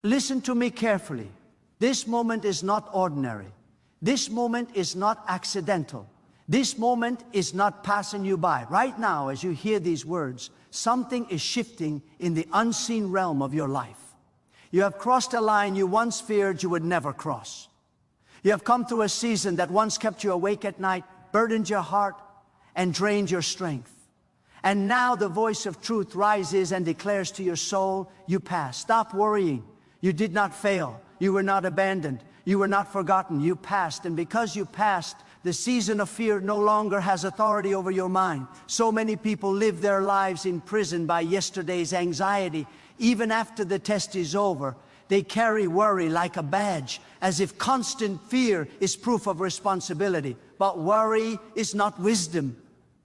Listen to me carefully. This moment is not ordinary. This moment is not accidental. This moment is not passing you by. Right now, as you hear these words, something is shifting in the unseen realm of your life. You have crossed a line you once feared you would never cross. You have come through a season that once kept you awake at night, burdened your heart, and drained your strength. And now the voice of truth rises and declares to your soul, you passed. Stop worrying. You did not fail. You were not abandoned. You were not forgotten. You passed. And because you passed, the season of fear no longer has authority over your mind. So many people live their lives in prison by yesterday's anxiety. Even after the test is over, they carry worry like a badge, as if constant fear is proof of responsibility. But worry is not wisdom.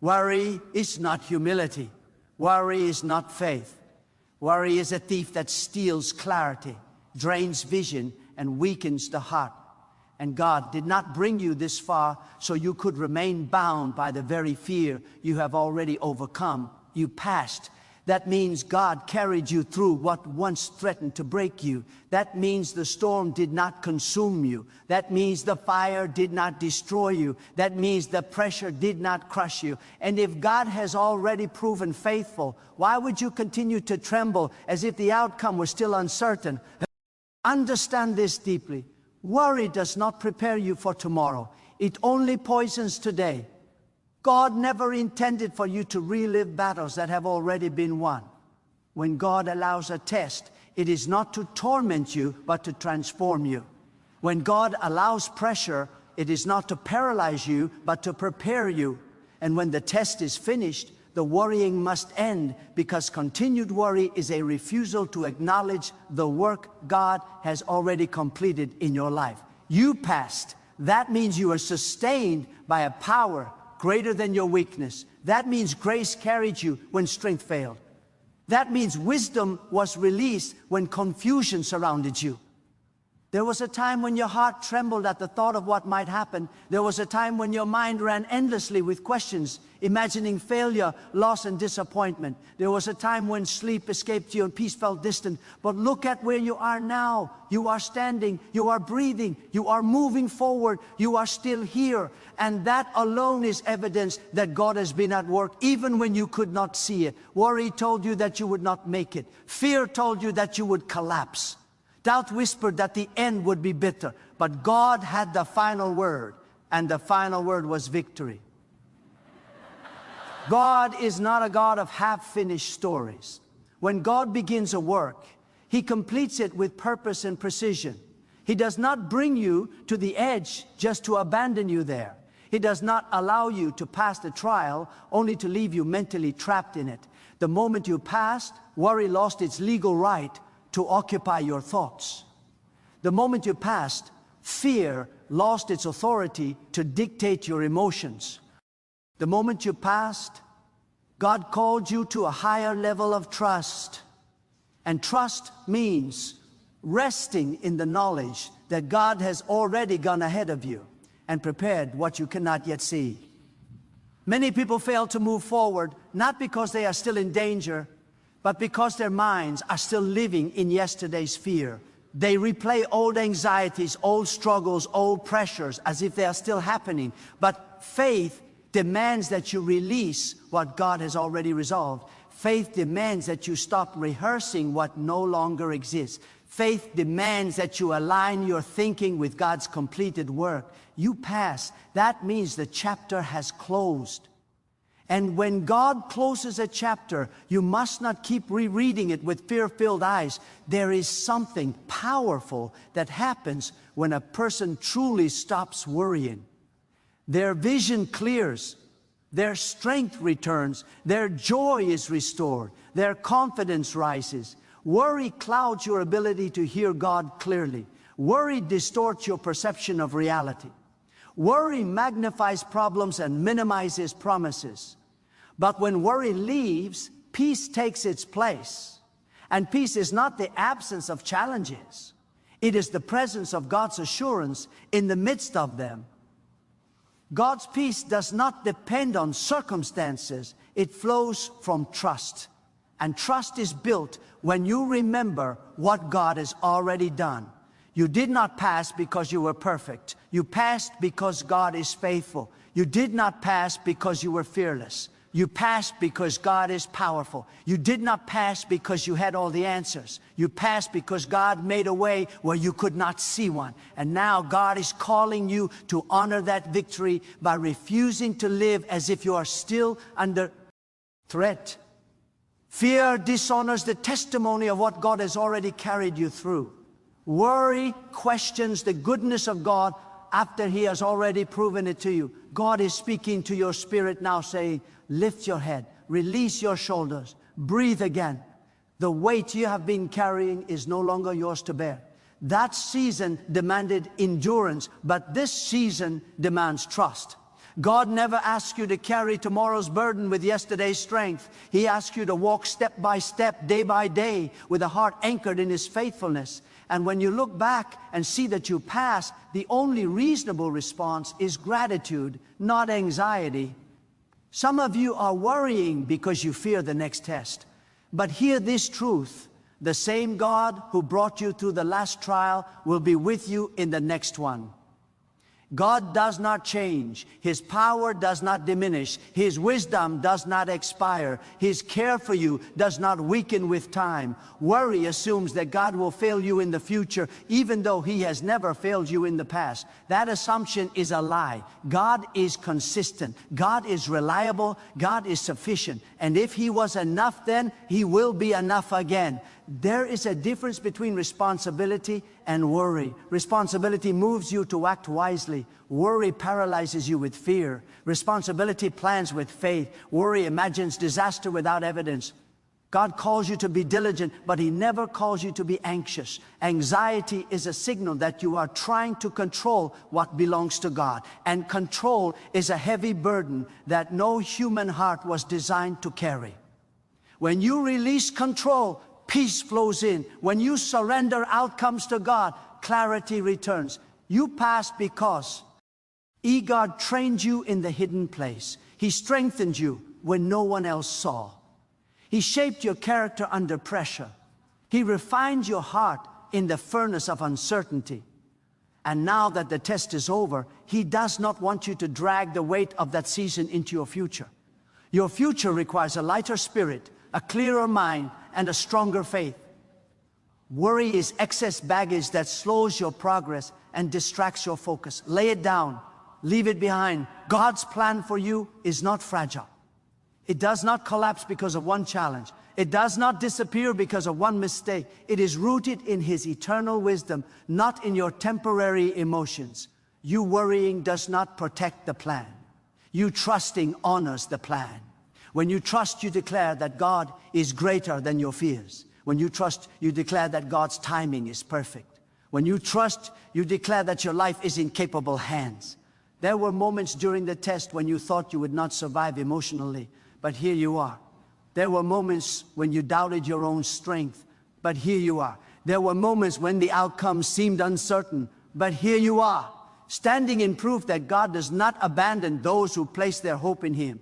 Worry is not humility. Worry is not faith. Worry is a thief that steals clarity, drains vision, and weakens the heart. And God did not bring you this far so you could remain bound by the very fear you have already overcome. You passed. That means God carried you through what once threatened to break you. That means the storm did not consume you. That means the fire did not destroy you. That means the pressure did not crush you. And if God has already proven faithful, why would you continue to tremble as if the outcome was still uncertain? Understand this deeply. Worry does not prepare you for tomorrow. It only poisons today. God never intended for you to relive battles that have already been won. When God allows a test, it is not to torment you, but to transform you. When God allows pressure, it is not to paralyze you, but to prepare you. And when the test is finished, the worrying must end, because continued worry is a refusal to acknowledge the work God has already completed in your life. You passed. That means you are sustained by a power greater than your weakness. That means grace carried you when strength failed. That means wisdom was released when confusion surrounded you. There was a time when your heart trembled at the thought of what might happen. There was a time when your mind ran endlessly with questions, imagining failure, loss, and disappointment. There was a time when sleep escaped you and peace felt distant. But look at where you are now. You are standing, you are breathing, you are moving forward, you are still here. And that alone is evidence that God has been at work, even when you could not see it. Worry told you that you would not make it. Fear told you that you would collapse. Doubt whispered that the end would be bitter, but God had the final word, and the final word was victory. God is not a God of half-finished stories. When God begins a work, He completes it with purpose and precision. He does not bring you to the edge just to abandon you there. He does not allow you to pass the trial only to leave you mentally trapped in it. The moment you passed, worry lost its legal right to occupy your thoughts. The moment you passed, fear lost its authority to dictate your emotions. The moment you passed, God called you to a higher level of trust. And trust means resting in the knowledge that God has already gone ahead of you and prepared what you cannot yet see. Many people fail to move forward, not because they are still in danger, but because their minds are still living in yesterday's fear. They replay old anxieties, old struggles, old pressures as if they are still happening. But faith demands that you release what God has already resolved. Faith demands that you stop rehearsing what no longer exists. Faith demands that you align your thinking with God's completed work. You pass. That means the chapter has closed. And when God closes a chapter, you must not keep rereading it with fear-filled eyes. There is something powerful that happens when a person truly stops worrying. Their vision clears, their strength returns, their joy is restored, their confidence rises. Worry clouds your ability to hear God clearly. Worry distorts your perception of reality. Worry magnifies problems and minimizes promises. But when worry leaves, peace takes its place. And peace is not the absence of challenges. It is the presence of God's assurance in the midst of them. God's peace does not depend on circumstances. It flows from trust. And trust is built when you remember what God has already done. You did not pass because you were perfect. You passed because God is faithful. You did not pass because you were fearless. You passed because God is powerful. You did not pass because you had all the answers. You passed because God made a way where you could not see one. And now God is calling you to honor that victory by refusing to live as if you are still under threat. Fear dishonors the testimony of what God has already carried you through. Worry questions the goodness of God after He has already proven it to you. God is speaking to your spirit now, saying, lift your head, release your shoulders, breathe again. The weight you have been carrying is no longer yours to bear. That season demanded endurance, but this season demands trust. God never asks you to carry tomorrow's burden with yesterday's strength. He asks you to walk step by step, day by day, with a heart anchored in His faithfulness. And when you look back and see that you pass, the only reasonable response is gratitude, not anxiety. Some of you are worrying because you fear the next test. But hear this truth: the same God who brought you through the last trial will be with you in the next one. God does not change. His power does not diminish. His wisdom does not expire. His care for you does not weaken with time. Worry assumes that God will fail you in the future, even though He has never failed you in the past. That assumption is a lie. God is consistent. God is reliable. God is sufficient. And if He was enough then, He will be enough again. There is a difference between responsibility and worry. Responsibility moves you to act wisely. Worry paralyzes you with fear. Responsibility plans with faith. Worry imagines disaster without evidence. God calls you to be diligent, but He never calls you to be anxious. Anxiety is a signal that you are trying to control what belongs to God. And control is a heavy burden that no human heart was designed to carry. When you release control, peace flows in. When you surrender outcomes to God, clarity returns. You pass because God trained you in the hidden place. He strengthened you when no one else saw. He shaped your character under pressure. He refined your heart in the furnace of uncertainty. And now that the test is over, He does not want you to drag the weight of that season into your future. Your future requires a lighter spirit, a clearer mind, and a stronger faith. Worry is excess baggage that slows your progress and distracts your focus. Lay it down. Leave it behind. God's plan for you is not fragile. It does not collapse because of one challenge. It does not disappear because of one mistake. It is rooted in His eternal wisdom, not in your temporary emotions. You worrying does not protect the plan. You trusting honors the plan. When you trust, you declare that God is greater than your fears. When you trust, you declare that God's timing is perfect. When you trust, you declare that your life is in capable hands. There were moments during the test when you thought you would not survive emotionally, but here you are. There were moments when you doubted your own strength, but here you are. There were moments when the outcome seemed uncertain, but here you are, standing in proof that God does not abandon those who place their hope in Him.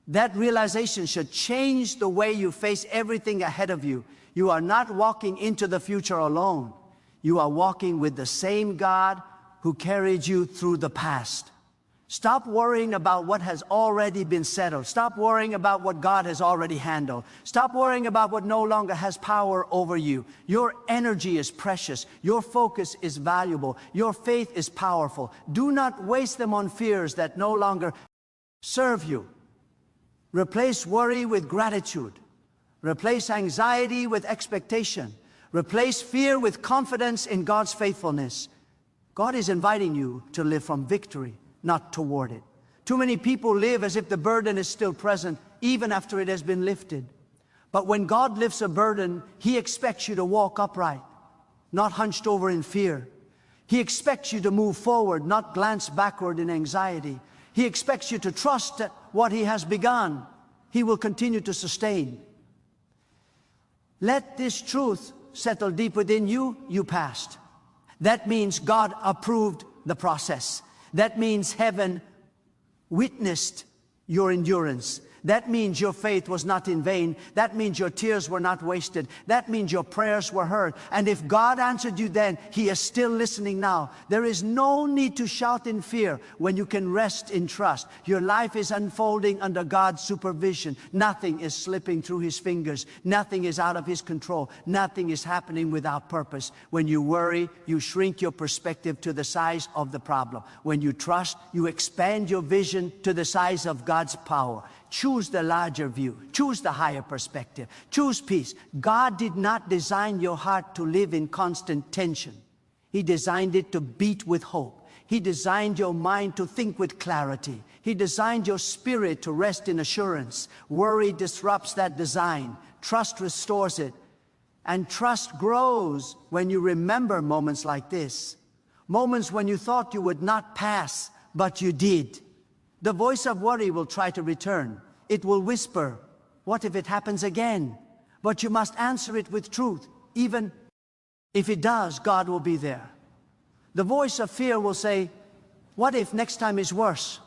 That realization should change the way you face everything ahead of you. You are not walking into the future alone. You are walking with the same God who carried you through the past. Stop worrying about what has already been settled. Stop worrying about what God has already handled. Stop worrying about what no longer has power over you. Your energy is precious. Your focus is valuable. Your faith is powerful. Do not waste them on fears that no longer serve you. Replace worry with gratitude. Replace anxiety with expectation. Replace fear with confidence in God's faithfulness. God is inviting you to live from victory, not toward it. Too many people live as if the burden is still present, even after it has been lifted. But when God lifts a burden, He expects you to walk upright, not hunched over in fear. He expects you to move forward, not glance backward in anxiety. He expects you to trust that what He has begun, He will continue to sustain. Let this truth settle deep within you. You passed. That means God approved the process. That means heaven witnessed your endurance. That means your faith was not in vain. That means your tears were not wasted. That means your prayers were heard. And if God answered you then, He is still listening now. There is no need to shout in fear when you can rest in trust. Your life is unfolding under God's supervision. Nothing is slipping through His fingers. Nothing is out of His control. Nothing is happening without purpose. When you worry, you shrink your perspective to the size of the problem. When you trust, you expand your vision to the size of God's power. Choose the larger view. Choose the higher perspective. Choose peace. God did not design your heart to live in constant tension. He designed it to beat with hope. He designed your mind to think with clarity. He designed your spirit to rest in assurance. Worry disrupts that design. Trust restores it. And trust grows when you remember moments like this. Moments when you thought you would not pass, but you did. The voice of worry will try to return. It will whisper, "What if it happens again?" But you must answer it with truth. Even if it does, God will be there. The voice of fear will say, "What if next time is worse?"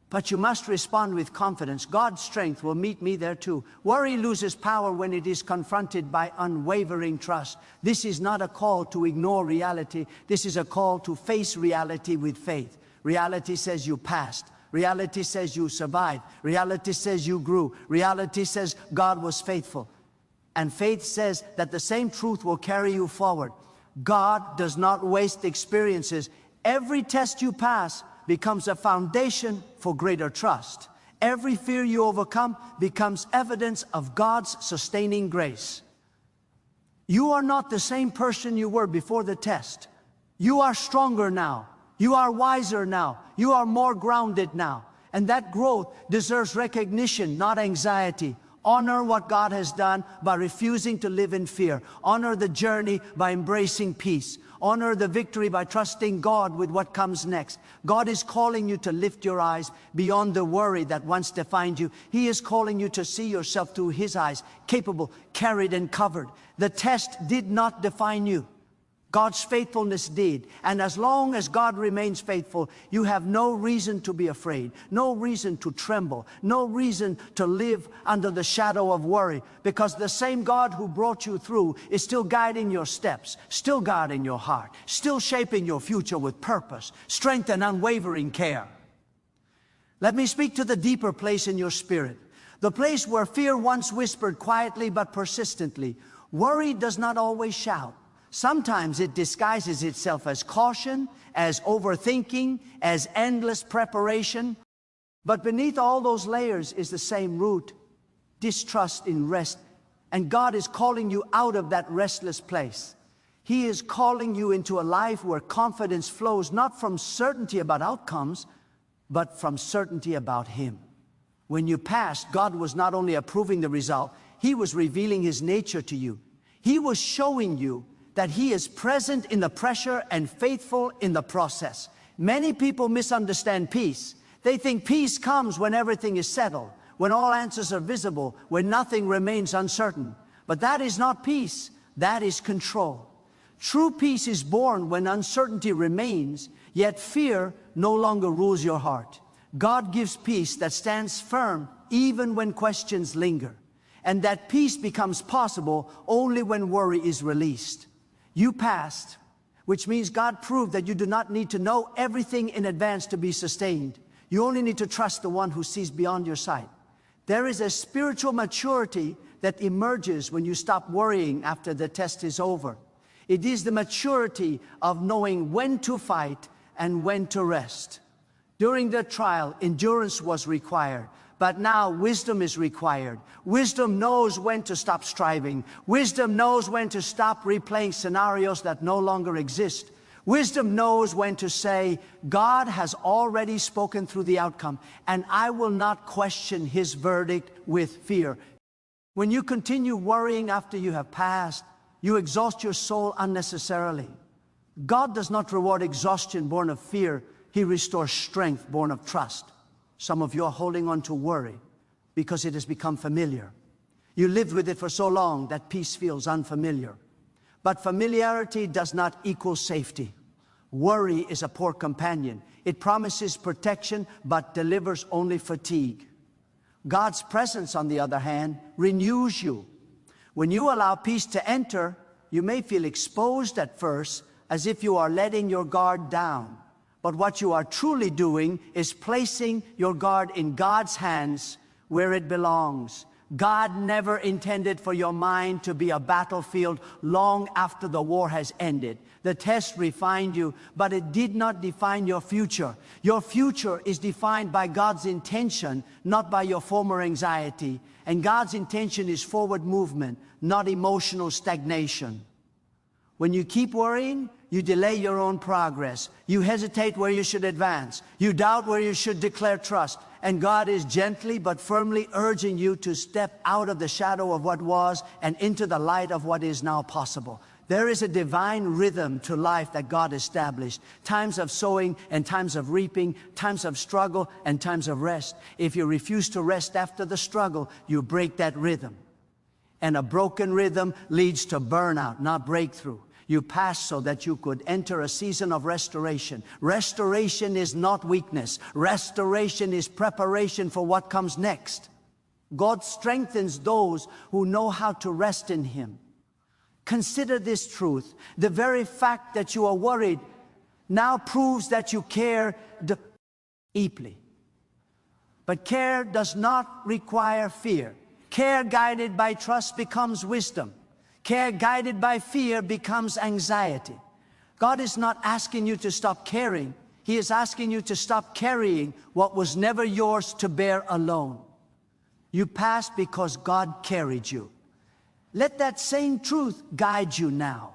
But you must respond with confidence. God's strength will meet me there too. Worry loses power when it is confronted by unwavering trust. This is not a call to ignore reality. This is a call to face reality with faith. Reality says you passed. Reality says you survived. Reality says you grew. Reality says God was faithful. And faith says that the same truth will carry you forward. God does not waste experiences. Every test you pass becomes a foundation for greater trust. Every fear you overcome becomes evidence of God's sustaining grace. You are not the same person you were before the test. You are stronger now. You are wiser now. You are more grounded now. And that growth deserves recognition, not anxiety. Honor what God has done by refusing to live in fear. Honor the journey by embracing peace. Honor the victory by trusting God with what comes next. God is calling you to lift your eyes beyond the worry that once defined you. He is calling you to see yourself through His eyes, capable, carried, and covered. The test did not define you. God's faithfulness did. And as long as God remains faithful, you have no reason to be afraid, no reason to tremble, no reason to live under the shadow of worry, because the same God who brought you through is still guiding your steps, still guarding your heart, still shaping your future with purpose, strength, and unwavering care. Let me speak to the deeper place in your spirit, the place where fear once whispered quietly but persistently. Worry does not always shout. Sometimes it disguises itself as caution, as overthinking, as endless preparation. But beneath all those layers is the same root, distrust in rest. And God is calling you out of that restless place. He is calling you into a life where confidence flows not from certainty about outcomes, but from certainty about Him. When you passed, God was not only approving the result, He was revealing His nature to you. He was showing you that He is present in the pressure and faithful in the process. Many people misunderstand peace. They think peace comes when everything is settled, when all answers are visible, when nothing remains uncertain. But that is not peace, that is control. True peace is born when uncertainty remains, yet fear no longer rules your heart. God gives peace that stands firm even when questions linger. And that peace becomes possible only when worry is released. You passed, which means God proved that you do not need to know everything in advance to be sustained. You only need to trust the one who sees beyond your sight. There is a spiritual maturity that emerges when you stop worrying after the test is over. It is the maturity of knowing when to fight and when to rest. During the trial, endurance was required. But now wisdom is required. Wisdom knows when to stop striving. Wisdom knows when to stop replaying scenarios that no longer exist. Wisdom knows when to say, God has already spoken through the outcome, and I will not question His verdict with fear. When you continue worrying after you have passed, you exhaust your soul unnecessarily. God does not reward exhaustion born of fear. He restores strength born of trust. Some of you are holding on to worry because it has become familiar. You lived with it for so long that peace feels unfamiliar. But familiarity does not equal safety. Worry is a poor companion. It promises protection but delivers only fatigue. God's presence, on the other hand, renews you. When you allow peace to enter, you may feel exposed at first, as if you are letting your guard down. But what you are truly doing is placing your guard in God's hands where it belongs. God never intended for your mind to be a battlefield long after the war has ended. The test refined you, but it did not define your future. Your future is defined by God's intention, not by your former anxiety. And God's intention is forward movement, not emotional stagnation. When you keep worrying, you delay your own progress. You hesitate where you should advance. You doubt where you should declare trust. And God is gently but firmly urging you to step out of the shadow of what was and into the light of what is now possible. There is a divine rhythm to life that God established. Times of sowing and times of reaping, times of struggle and times of rest. If you refuse to rest after the struggle, you break that rhythm. And a broken rhythm leads to burnout, not breakthrough. You passed so that you could enter a season of restoration. Restoration is not weakness. Restoration is preparation for what comes next. God strengthens those who know how to rest in Him. Consider this truth. The very fact that you are worried now proves that you care deeply. But care does not require fear. Care guided by trust becomes wisdom. Care guided by fear becomes anxiety. God is not asking you to stop caring. He is asking you to stop carrying what was never yours to bear alone. You passed because God carried you. Let that same truth guide you now.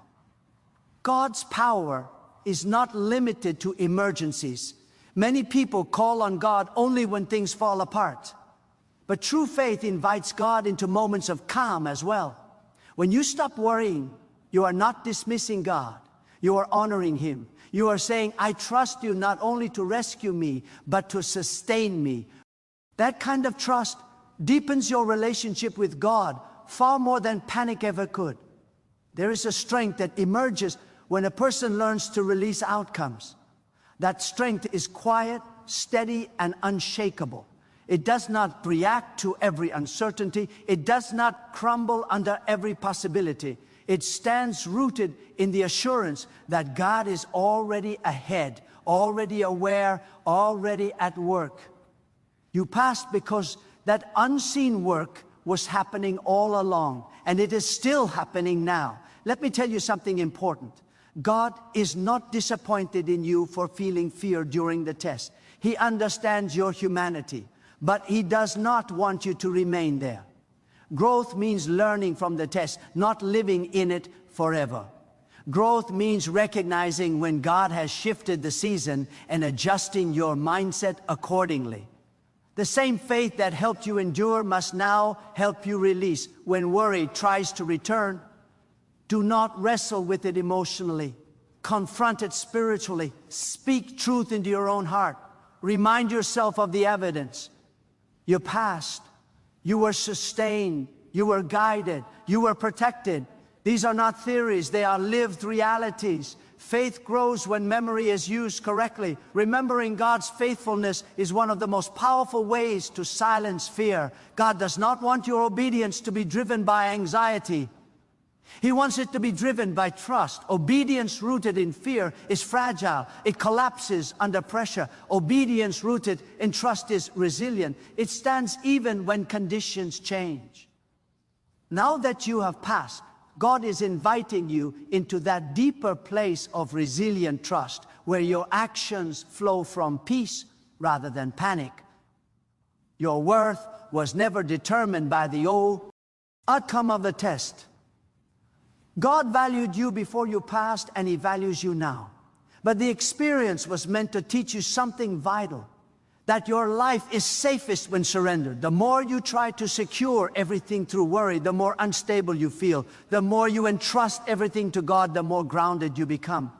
God's power is not limited to emergencies. Many people call on God only when things fall apart. But true faith invites God into moments of calm as well. When you stop worrying, you are not dismissing God. You are honoring Him. You are saying, I trust you not only to rescue me, but to sustain me. That kind of trust deepens your relationship with God far more than panic ever could. There is a strength that emerges when a person learns to release outcomes. That strength is quiet, steady, and unshakable. It does not react to every uncertainty. It does not crumble under every possibility. It stands rooted in the assurance that God is already ahead, already aware, already at work. You passed because that unseen work was happening all along, and it is still happening now. Let me tell you something important. God is not disappointed in you for feeling fear during the test. He understands your humanity. But He does not want you to remain there. Growth means learning from the test, not living in it forever. Growth means recognizing when God has shifted the season and adjusting your mindset accordingly. The same faith that helped you endure must now help you release. When worry tries to return, do not wrestle with it emotionally. Confront it spiritually. Speak truth into your own heart. Remind yourself of the evidence. You passed. You were sustained. You were guided. You were protected. These are not theories. They are lived realities. Faith grows when memory is used correctly. Remembering God's faithfulness is one of the most powerful ways to silence fear. God does not want your obedience to be driven by anxiety. He wants it to be driven by trust. Obedience rooted in fear is fragile. It collapses under pressure. Obedience rooted in trust is resilient. It stands even when conditions change. Now that you have passed, God is inviting you into that deeper place of resilient trust, where your actions flow from peace rather than panic. Your worth was never determined by the outcome of the test. God valued you before you passed, and He values you now. But the experience was meant to teach you something vital, that your life is safest when surrendered. The more you try to secure everything through worry, the more unstable you feel. The more you entrust everything to God, the more grounded you become.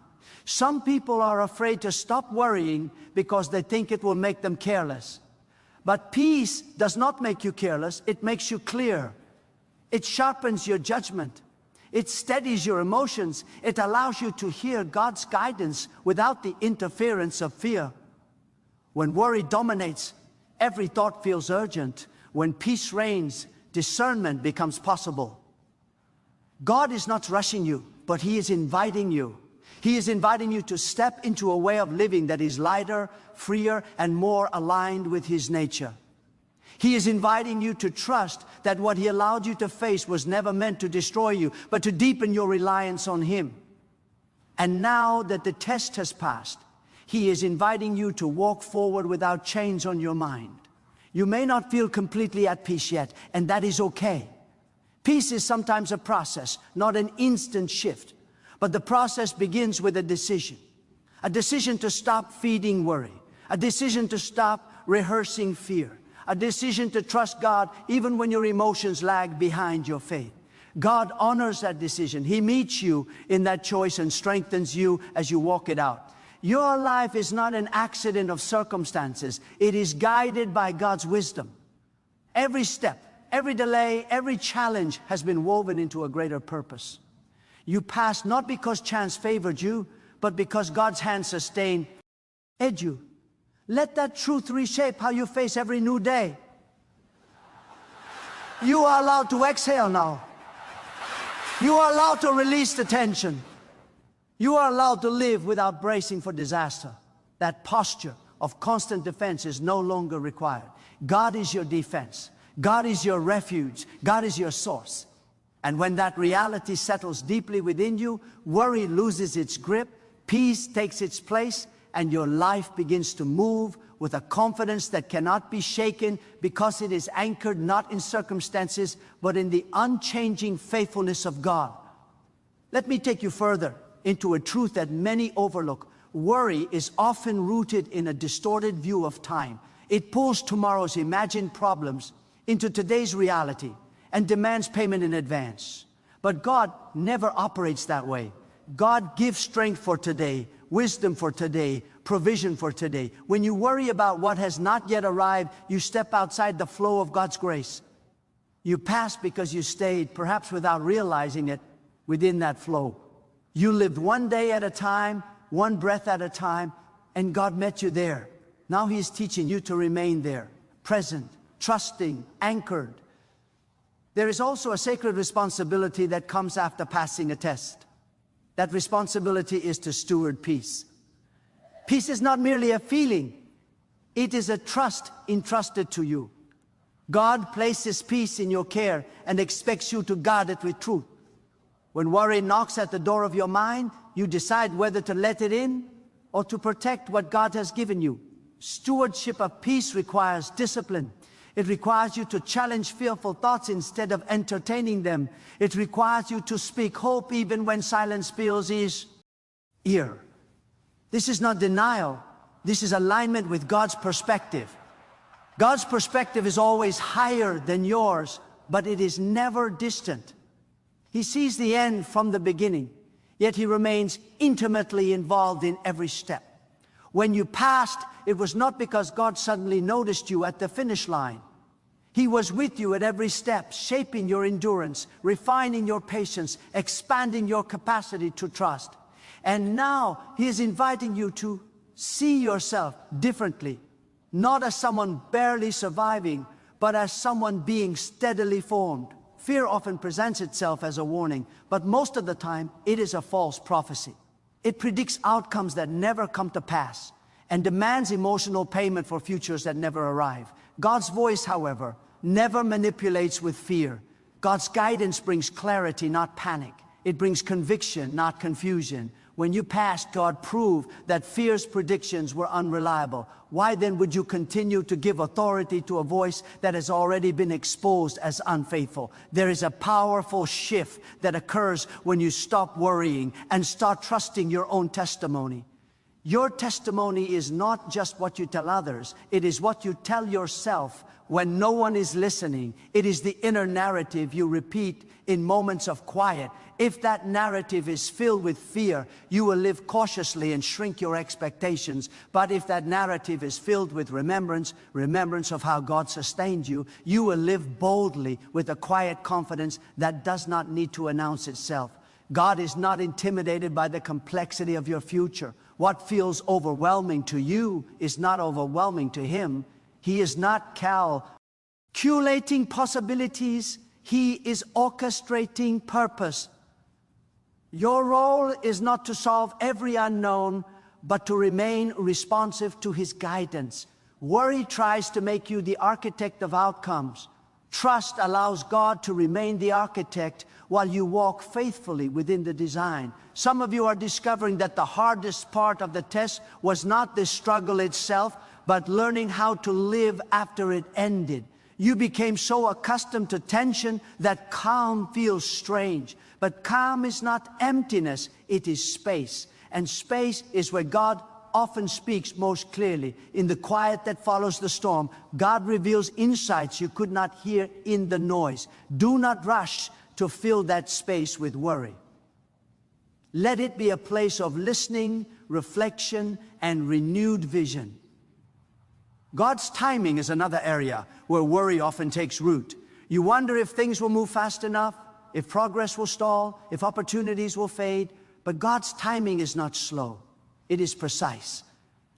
Some people are afraid to stop worrying because they think it will make them careless. But peace does not make you careless. It makes you clear. It sharpens your judgment. It steadies your emotions. It allows you to hear God's guidance without the interference of fear. When worry dominates, every thought feels urgent. When peace reigns, discernment becomes possible. God is not rushing you, but He is inviting you. He is inviting you to step into a way of living that is lighter, freer, and more aligned with His nature. He is inviting you to trust that what He allowed you to face was never meant to destroy you, but to deepen your reliance on Him. And now that the test has passed, He is inviting you to walk forward without chains on your mind. You may not feel completely at peace yet, and that is okay. Peace is sometimes a process, not an instant shift. But the process begins with a decision to stop feeding worry, a decision to stop rehearsing fear, a decision to trust God even when your emotions lag behind your faith. God honors that decision. He meets you in that choice and strengthens you as you walk it out. Your life is not an accident of circumstances. It is guided by God's wisdom. Every step, every delay, every challenge has been woven into a greater purpose. You passed not because chance favored you, but because God's hand sustained you. Let that truth reshape how you face every new day. You are allowed to exhale now. You are allowed to release the tension. You are allowed to live without bracing for disaster. That posture of constant defense is no longer required. God is your defense. God is your refuge. God is your source. And when that reality settles deeply within you, worry loses its grip, peace takes its place, and your life begins to move with a confidence that cannot be shaken because it is anchored not in circumstances, but in the unchanging faithfulness of God. Let me take you further into a truth that many overlook. Worry is often rooted in a distorted view of time. It pulls tomorrow's imagined problems into today's reality and demands payment in advance. But God never operates that way. God gives strength for today, wisdom for today, provision for today. When you worry about what has not yet arrived, you step outside the flow of God's grace. You pass because you stayed, perhaps without realizing it, within that flow. You lived one day at a time, one breath at a time, and God met you there. Now He's teaching you to remain there, present, trusting, anchored. There is also a sacred responsibility that comes after passing a test. That responsibility is to steward peace. Peace is not merely a feeling. It is a trust entrusted to you. God places peace in your care and expects you to guard it with truth. When worry knocks at the door of your mind, you decide whether to let it in or to protect what God has given you. Stewardship of peace requires discipline. It requires you to challenge fearful thoughts instead of entertaining them. It requires you to speak hope even when silence fills His ear. This is not denial. This is alignment with God's perspective. God's perspective is always higher than yours, but it is never distant. He sees the end from the beginning, yet He remains intimately involved in every step. When you passed, it was not because God suddenly noticed you at the finish line. He was with you at every step, shaping your endurance, refining your patience, expanding your capacity to trust. And now He is inviting you to see yourself differently, not as someone barely surviving, but as someone being steadily formed. Fear often presents itself as a warning, but most of the time it is a false prophecy. It predicts outcomes that never come to pass and demands emotional payment for futures that never arrive. God's voice, however, never manipulates with fear. God's guidance brings clarity, not panic. It brings conviction, not confusion. When you passed, God proved that fear's predictions were unreliable. Why then would you continue to give authority to a voice that has already been exposed as unfaithful? There is a powerful shift that occurs when you stop worrying and start trusting your own testimony. Your testimony is not just what you tell others. It is what you tell yourself when no one is listening. It is the inner narrative you repeat in moments of quiet. If that narrative is filled with fear, you will live cautiously and shrink your expectations. But if that narrative is filled with remembrance of how God sustained you, you will live boldly with a quiet confidence that does not need to announce itself. God is not intimidated by the complexity of your future. What feels overwhelming to you is not overwhelming to Him. He is not curating possibilities. He is orchestrating purpose. Your role is not to solve every unknown, but to remain responsive to His guidance. Worry tries to make you the architect of outcomes. Trust allows God to remain the architect while you walk faithfully within the design. Some of you are discovering that the hardest part of the test was not the struggle itself, but learning how to live after it ended. You became so accustomed to tension that calm feels strange. But calm is not emptiness, it is space. And space is where God often speaks most clearly. In the quiet that follows the storm, God reveals insights you could not hear in the noise. Do not rush to fill that space with worry. Let it be a place of listening, reflection, and renewed vision. God's timing is another area where worry often takes root. You wonder if things will move fast enough, if progress will stall, if opportunities will fade. But God's timing is not slow. It is precise.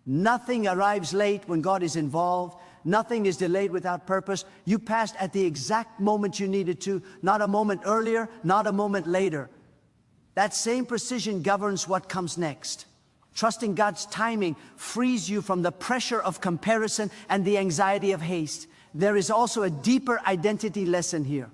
Nothing arrives late when God is involved. Nothing is delayed without purpose. You passed at the exact moment you needed to, not a moment earlier, not a moment later. That same precision governs what comes next. Trusting God's timing frees you from the pressure of comparison and the anxiety of haste. There is also a deeper identity lesson here.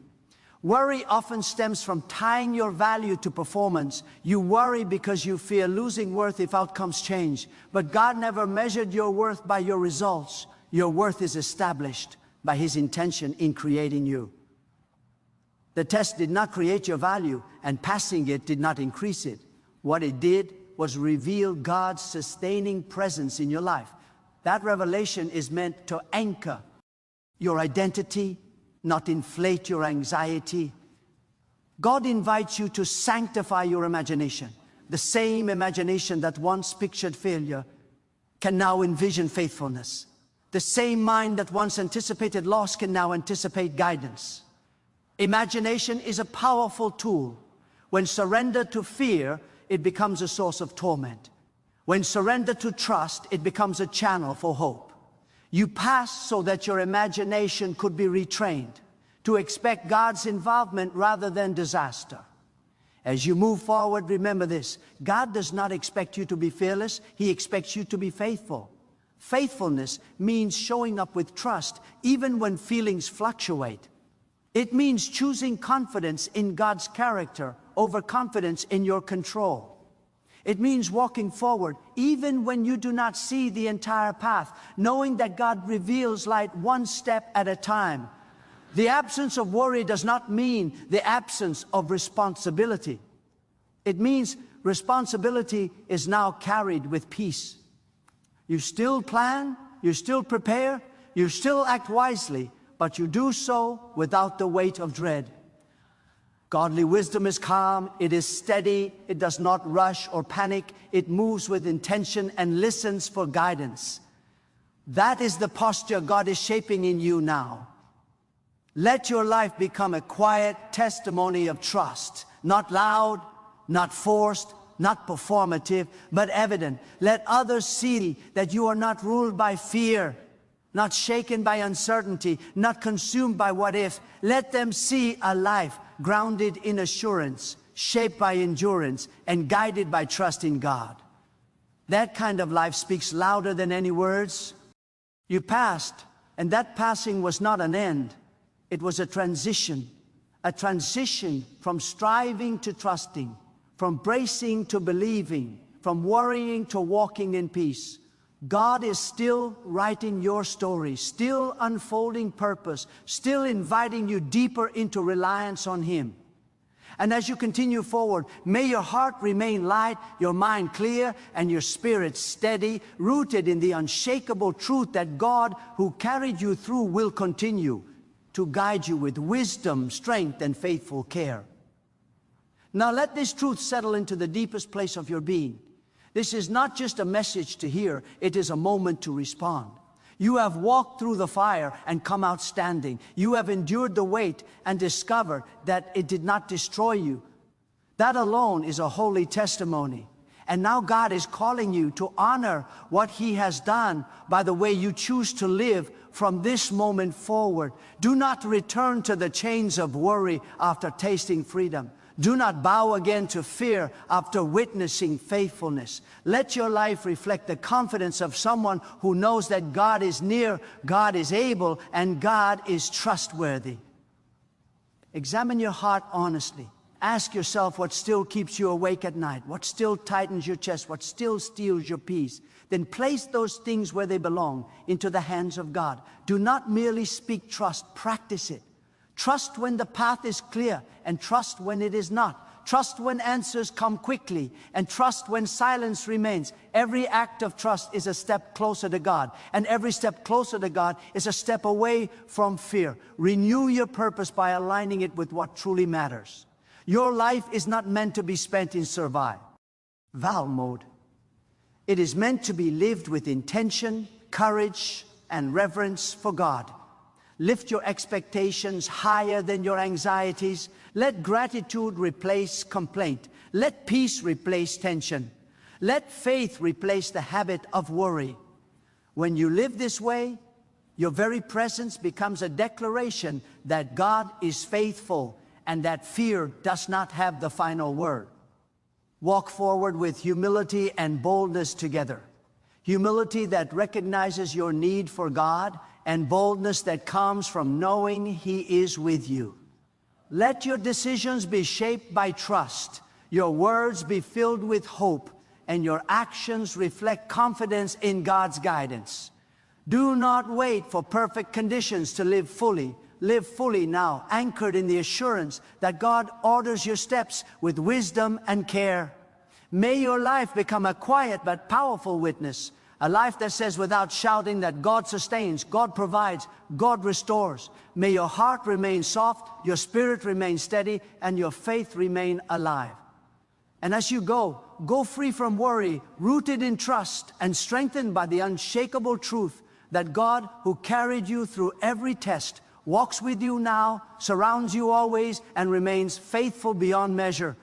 Worry often stems from tying your value to performance. You worry because you fear losing worth if outcomes change. But God never measured your worth by your results. Your worth is established by His intention in creating you. The test did not create your value, and passing it did not increase it. What it did was reveal God's sustaining presence in your life. That revelation is meant to anchor your identity, not inflate your anxiety. God invites you to sanctify your imagination. The same imagination that once pictured failure can now envision faithfulness. The same mind that once anticipated loss can now anticipate guidance. Imagination is a powerful tool. When surrendered to fear, it becomes a source of torment. When surrendered to trust, it becomes a channel for hope. You pass so that your imagination could be retrained to expect God's involvement rather than disaster. As you move forward, remember this: God does not expect you to be fearless, He expects you to be faithful. Faithfulness means showing up with trust even when feelings fluctuate. It means choosing confidence in God's character over confidence in your control. It means walking forward even when you do not see the entire path, knowing that God reveals light one step at a time. The absence of worry does not mean the absence of responsibility. It means responsibility is now carried with peace. You still plan, you still prepare, you still act wisely, but you do so without the weight of dread. Godly wisdom is calm, it is steady, it does not rush or panic, it moves with intention and listens for guidance. That is the posture God is shaping in you now. Let your life become a quiet testimony of trust, not loud, not forced, not performative, but evident. Let others see that you are not ruled by fear, not shaken by uncertainty, not consumed by what if. Let them see a life grounded in assurance, shaped by endurance, and guided by trust in God. That kind of life speaks louder than any words. You passed, and that passing was not an end. It was a transition from striving to trusting, from bracing to believing, from worrying to walking in peace. God is still writing your story, still unfolding purpose, still inviting you deeper into reliance on Him. And as you continue forward, may your heart remain light, your mind clear, and your spirit steady, rooted in the unshakable truth that God, who carried you through, will continue to guide you with wisdom, strength, and faithful care. Now let this truth settle into the deepest place of your being. This is not just a message to hear, it is a moment to respond. You have walked through the fire and come out standing. You have endured the weight and discovered that it did not destroy you. That alone is a holy testimony. And now God is calling you to honor what He has done by the way you choose to live from this moment forward. Do not return to the chains of worry after tasting freedom. Do not bow again to fear after witnessing faithfulness. Let your life reflect the confidence of someone who knows that God is near, God is able, and God is trustworthy. Examine your heart honestly. Ask yourself what still keeps you awake at night, what still tightens your chest, what still steals your peace. Then place those things where they belong, into the hands of God. Do not merely speak trust, practice it. Trust when the path is clear, and trust when it is not. Trust when answers come quickly, and trust when silence remains. Every act of trust is a step closer to God, and every step closer to God is a step away from fear. Renew your purpose by aligning it with what truly matters. Your life is not meant to be spent in survival mode. It is meant to be lived with intention, courage, and reverence for God. Lift your expectations higher than your anxieties. Let gratitude replace complaint. Let peace replace tension. Let faith replace the habit of worry. When you live this way, your very presence becomes a declaration that God is faithful and that fear does not have the final word. Walk forward with humility and boldness together. Humility that recognizes your need for God, and boldness that comes from knowing He is with you. Let your decisions be shaped by trust, your words be filled with hope, and your actions reflect confidence in God's guidance. Do not wait for perfect conditions to live fully. Live fully now, anchored in the assurance that God orders your steps with wisdom and care. May your life become a quiet but powerful witness, a life that says without shouting that God sustains, God provides, God restores. May your heart remain soft, your spirit remain steady, and your faith remain alive. And as you go free from worry, rooted in trust, and strengthened by the unshakable truth that God, who carried you through every test, walks with you now, surrounds you always, and remains faithful beyond measure.